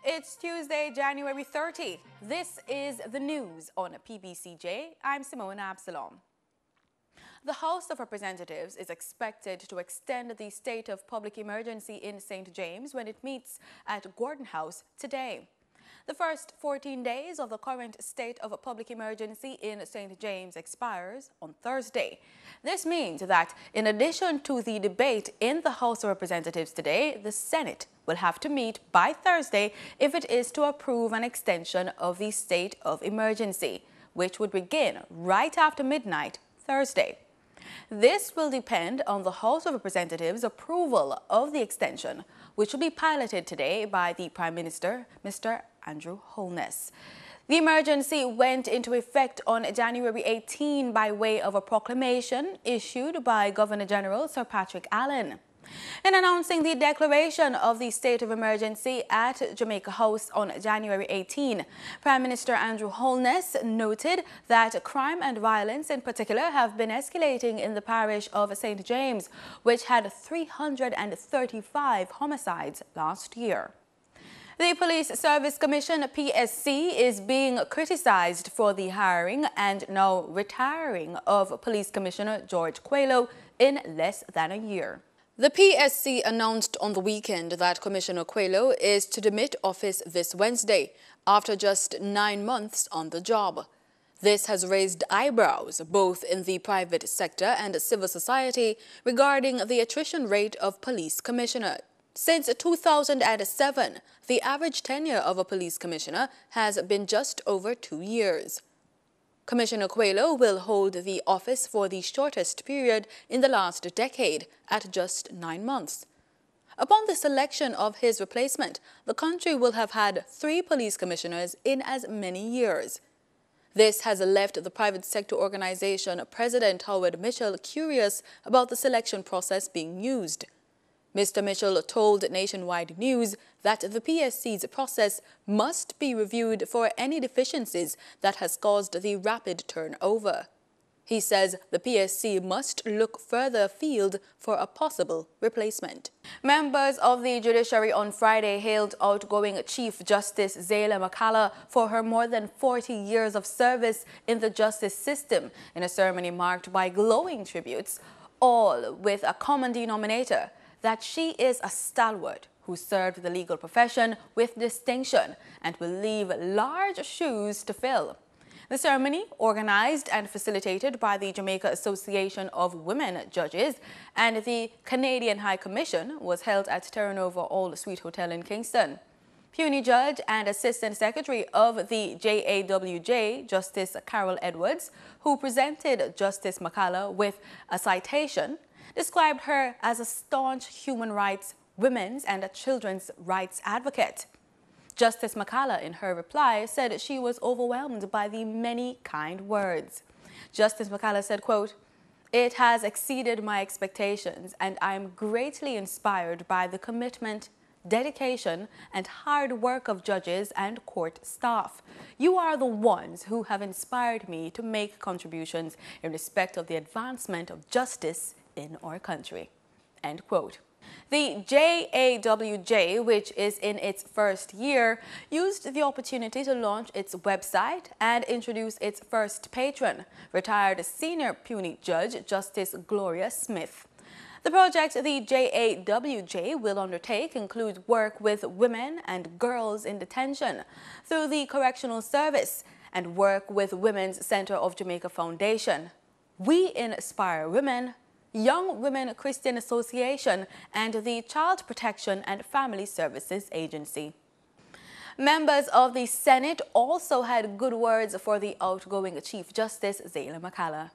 It's Tuesday, January 30. This is the news on PBCJ. I'm Simone Absalom. The House of Representatives is expected to extend the state of public emergency in St. James when it meets at Gordon House today. The first 14 days of the current state of public emergency in St. James expires on Thursday. This means that in addition to the debate in the House of Representatives today, the Senate will have to meet by Thursday if it is to approve an extension of the state of emergency, which would begin right after midnight Thursday. This will depend on the House of Representatives' approval of the extension, which will be piloted today by the Prime Minister, Mr. Andrew Holness. The emergency went into effect on January 18 by way of a proclamation issued by Governor General Sir Patrick Allen. In announcing the declaration of the state of emergency at Jamaica House on January 18, Prime Minister Andrew Holness noted that crime and violence in particular have been escalating in the parish of St. James, which had 335 homicides last year. The Police Service Commission, PSC, is being criticized for the hiring and now retiring of Police Commissioner George Coelho in less than a year. The PSC announced on the weekend that Commissioner Coelho is to demit office this Wednesday after just 9 months on the job. This has raised eyebrows both in the private sector and civil society regarding the attrition rate of police commissioners. Since 2007, the average tenure of a police commissioner has been just over 2 years. Commissioner Coelho will hold the office for the shortest period in the last decade, at just 9 months. Upon the selection of his replacement, the country will have had 3 police commissioners in as many years. This has left the private sector organization President Howard Mitchell curious about the selection process being used. Mr. Mitchell told Nationwide News that the PSC's process must be reviewed for any deficiencies that has caused the rapid turnover. He says the PSC must look further afield for a possible replacement. Members of the judiciary on Friday hailed outgoing Chief Justice Zayla McCullough for her more than 40 years of service in the justice system in a ceremony marked by glowing tributes, all with a common denominator: that she is a stalwart who served the legal profession with distinction and will leave large shoes to fill. The ceremony, organized and facilitated by the Jamaica Association of Women Judges and the Canadian High Commission, was held at Terra Nova All Suite Hotel in Kingston. Puny Judge and Assistant Secretary of the JAWJ, Justice Carol Edwards, who presented Justice McCullough with a citation, described her as a staunch human rights, women's and children's rights advocate. Justice McCullough, in her reply, said she was overwhelmed by the many kind words. Justice McCullough said, quote, "It has exceeded my expectations, and I am greatly inspired by the commitment, dedication, and hard work of judges and court staff. You are the ones who have inspired me to make contributions in respect of the advancement of justice in our country." End quote. The JAWJ, which is in its first year, used the opportunity to launch its website and introduce its first patron, retired senior puny judge Justice Gloria Smith. The project the JAWJ will undertake includes work with women and girls in detention through the Correctional Service and work with Women's Center of Jamaica Foundation, We Inspire Women, Young Women Christian Association, and the Child Protection and Family Services Agency. Members of the Senate also had good words for the outgoing Chief Justice Zayla McCullough.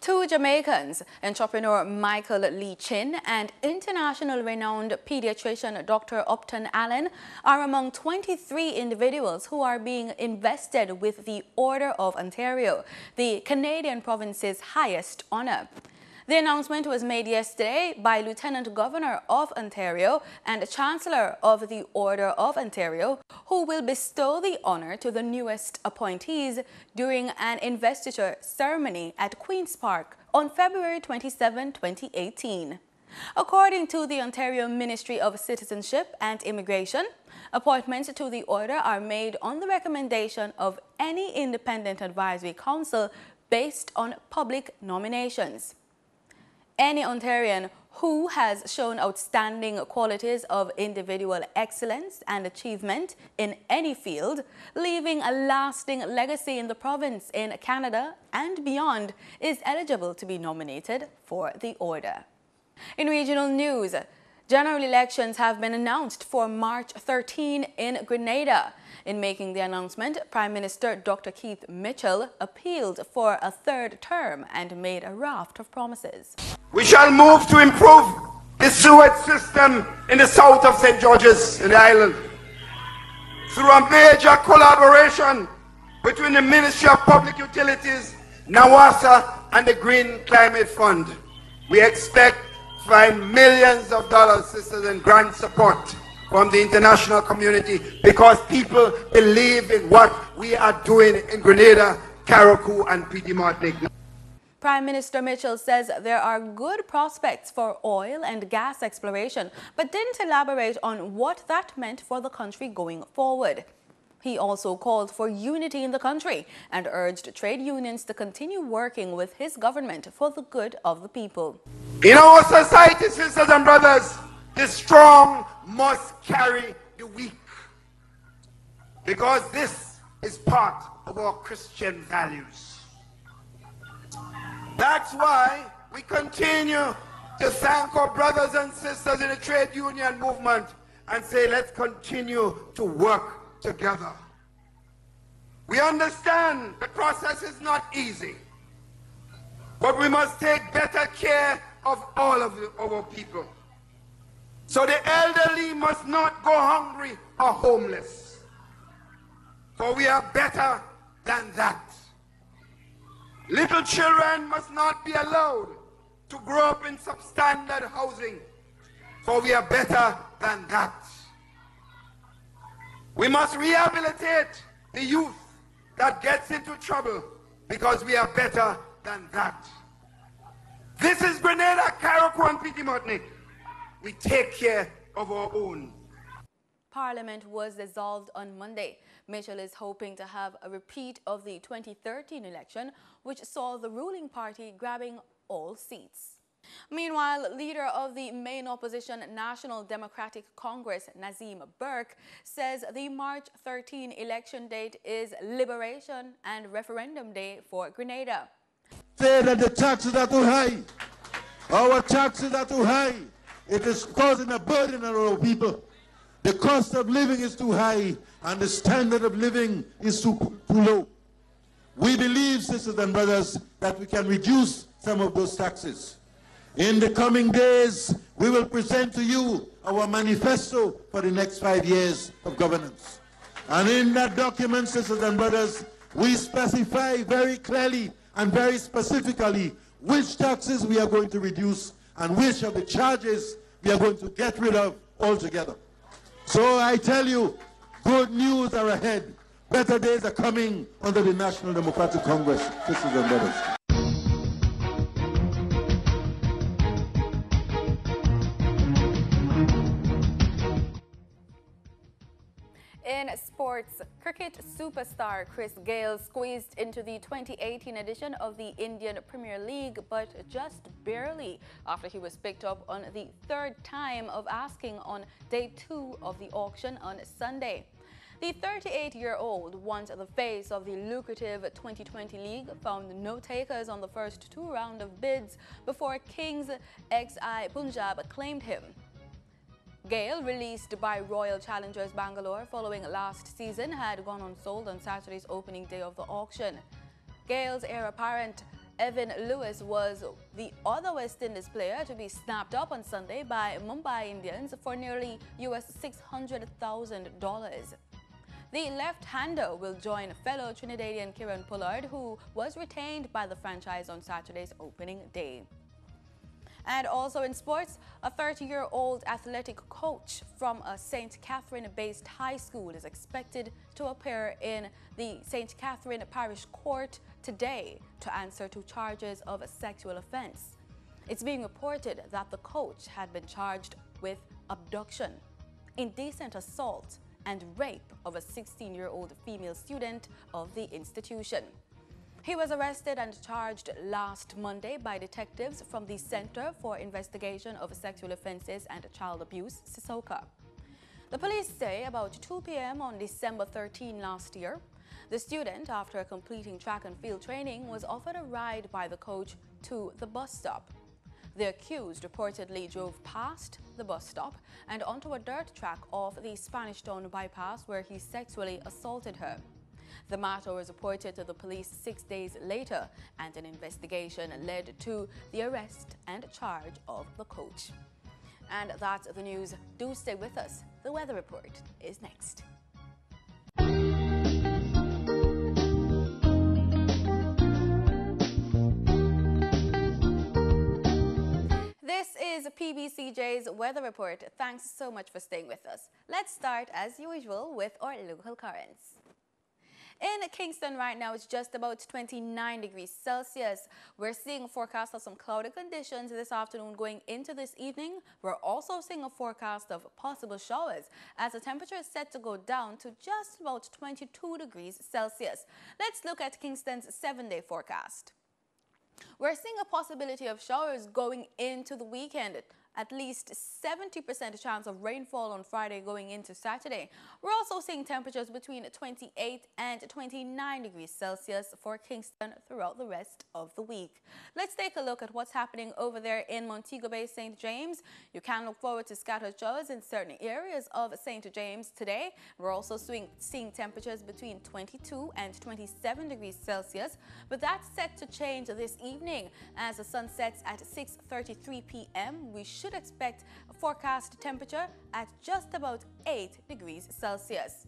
2 Jamaicans, entrepreneur Michael Lee Chin and international renowned pediatrician Dr. Upton Allen, are among 23 individuals who are being invested with the Order of Ontario, the Canadian province's highest honor. The announcement was made yesterday by Lieutenant Governor of Ontario and Chancellor of the Order of Ontario, who will bestow the honor to the newest appointees during an investiture ceremony at Queen's Park on February 27, 2018. According to the Ontario Ministry of Citizenship and Immigration, appointments to the order are made on the recommendation of any independent advisory council based on public nominations. Any Ontarian who has shown outstanding qualities of individual excellence and achievement in any field, leaving a lasting legacy in the province, in Canada and beyond, is eligible to be nominated for the order. In regional news, general elections have been announced for March 13 in Grenada. In making the announcement, Prime Minister Dr. Keith Mitchell appealed for a third term and made a raft of promises. We shall move to improve the sewage system in the south of St. George's in the island through a major collaboration between the Ministry of Public Utilities, NAWASA and the Green Climate Fund. We expect to find millions of dollars, sisters, in grant support from the international community because people believe in what we are doing in Grenada, Carriacou and Petite Martinique. Prime Minister Mitchell says there are good prospects for oil and gas exploration, but didn't elaborate on what that meant for the country going forward. He also called for unity in the country and urged trade unions to continue working with his government for the good of the people. In our society, sisters and brothers, the strong must carry the weak, because this is part of our Christian values. That's why we continue to thank our brothers and sisters in the trade union movement and say, let's continue to work together. We understand the process is not easy, but we must take better care of all of our people. So the elderly must not go hungry or homeless, for we are better than that. Little children must not be allowed to grow up in substandard housing, for we are better than that. We must rehabilitate the youth that gets into trouble, because we are better than that. This is Grenada, Carriacou and Petite Martinique. We take care of our own. Parliament was dissolved on Monday. Mitchell is hoping to have a repeat of the 2013 election, which saw the ruling party grabbing all seats. Meanwhile, leader of the main opposition National Democratic Congress, Nazim Burke, says the March 13 election date is Liberation and Referendum Day for Grenada. Say that the taxes are too high. Our taxes are too high. It is causing a burden on our people. The cost of living is too high and the standard of living is too low. We believe, sisters and brothers, that we can reduce some of those taxes. In the coming days, we will present to you our manifesto for the next 5 years of governance. And in that document, sisters and brothers, we specify very clearly and very specifically which taxes we are going to reduce and which of the charges we are going to get rid of altogether. So I tell you, good news are ahead. Better days are coming under the National Democratic Congress, sisters and brothers. In sports, cricket superstar Chris Gayle squeezed into the 2018 edition of the Indian Premier League, but just barely, after he was picked up on the third time of asking on day 2 of the auction on Sunday. The 38-year-old, once the face of the lucrative 2020 league, found no takers on the first 2 rounds of bids before Kings XI Punjab claimed him. Gayle, released by Royal Challengers Bangalore following last season, had gone unsold on Saturday's opening day of the auction. Gayle's heir apparent, Evan Lewis, was the other West Indies player to be snapped up on Sunday by Mumbai Indians for nearly $600,000. The left-hander will join fellow Trinidadian Kieran Pollard, who was retained by the franchise on Saturday's opening day. And also in sports, a 30-year-old athletic coach from a St. Catherine-based high school is expected to appear in the St. Catherine Parish Court today to answer to charges of a sexual offense. It's being reported that the coach had been charged with abduction, indecent assault, and rape of a 16-year-old female student of the institution. He was arrested and charged last Monday by detectives from the Center for Investigation of Sexual Offenses and Child Abuse, CISOCA. The police say about 2 p.m. on December 13 last year, the student, after completing track and field training, was offered a ride by the coach to the bus stop. The accused reportedly drove past the bus stop and onto a dirt track off the Spanish Town bypass where he sexually assaulted her. The matter was reported to the police 6 days later, and an investigation led to the arrest and charge of the coach. And that's the news. Do stay with us. The weather report is next. This is PBCJ's weather report. Thanks so much for staying with us. Let's start as usual with our local currents. In Kingston right now, it's just about 29 degrees Celsius. We're seeing a forecast of some cloudy conditions this afternoon going into this evening. We're also seeing a forecast of possible showers as the temperature is set to go down to just about 22 degrees Celsius. Let's look at Kingston's 7-day forecast. We're seeing a possibility of showers going into the weekend. At least 70% chance of rainfall on Friday going into Saturday. We're also seeing temperatures between 28 and 29 degrees Celsius for Kingston throughout the rest of the week. Let's take a look at what's happening over there in Montego Bay, St. James. You can look forward to scattered showers in certain areas of St. James today. We're also seeing temperatures between 22 and 27 degrees Celsius, but that's set to change this evening as the sun sets at 6:33 p.m. We should expect a forecast temperature at just about 8 degrees Celsius.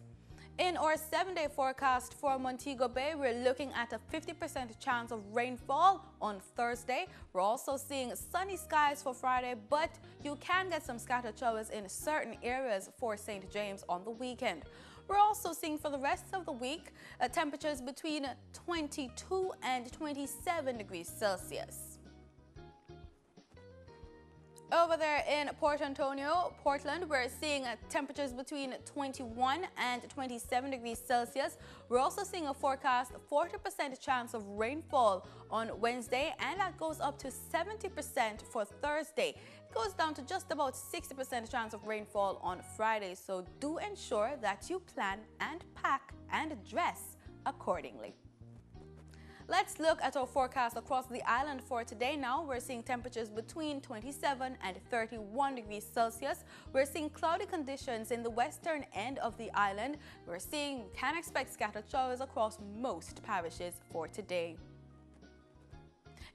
In our 7-day forecast for Montego Bay, we're looking at a 50% chance of rainfall on Thursday. We're also seeing sunny skies for Friday, but you can get some scattered showers in certain areas for St. James on the weekend. We're also seeing for the rest of the week temperatures between 22 and 27 degrees Celsius. Over there in Port Antonio, Portland, we're seeing temperatures between 21 and 27 degrees Celsius. We're also seeing a forecast 40% chance of rainfall on Wednesday, and that goes up to 70% for Thursday. It goes down to just about 60% chance of rainfall on Friday, so do ensure that you plan and pack and dress accordingly. Let's look at our forecast across the island for today. Now we're seeing temperatures between 27 and 31 degrees Celsius. We're seeing cloudy conditions in the western end of the island. Can expect scattered showers across most parishes for today.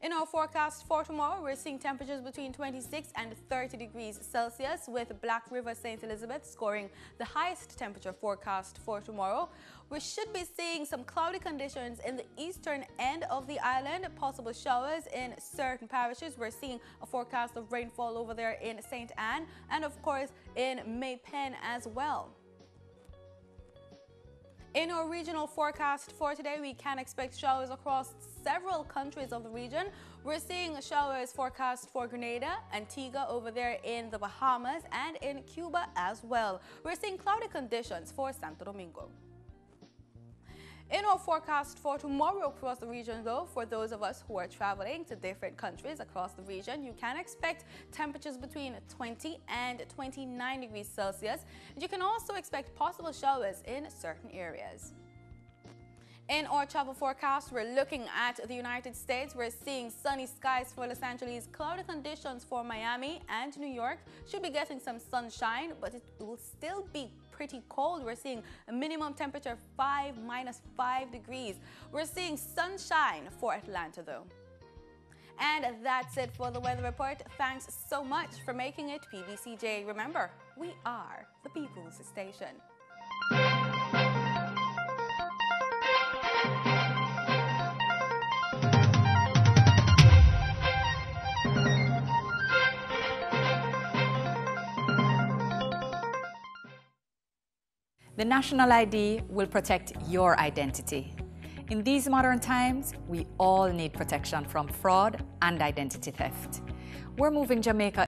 In our forecast for tomorrow, we're seeing temperatures between 26 and 30 degrees Celsius, with Black River St. Elizabeth scoring the highest temperature forecast for tomorrow. We should be seeing some cloudy conditions in the eastern end of the island, possible showers in certain parishes. We're seeing a forecast of rainfall over there in St. Anne and, of course, in Maypen as well. In our regional forecast for today, we can expect showers across several countries of the region. We're seeing showers forecast for Grenada, Antigua over there in the Bahamas, and in Cuba as well. We're seeing cloudy conditions for Santo Domingo. In our forecast for tomorrow across the region, though, for those of us who are traveling to different countries across the region, you can expect temperatures between 20 and 29 degrees Celsius. You can also expect possible showers in certain areas. In our travel forecast, we're looking at the United States. We're seeing sunny skies for Los Angeles, cloudy conditions for Miami and New York. Should be getting some sunshine, but it will still be pretty cold. We're seeing a minimum temperature -5 degrees. We're seeing sunshine for Atlanta, though. And that's it for the weather report. Thanks so much for making it PBCJ. Remember, we are the People's Station. The national ID will protect your identity. In these modern times, we all need protection from fraud and identity theft. We're moving Jamaica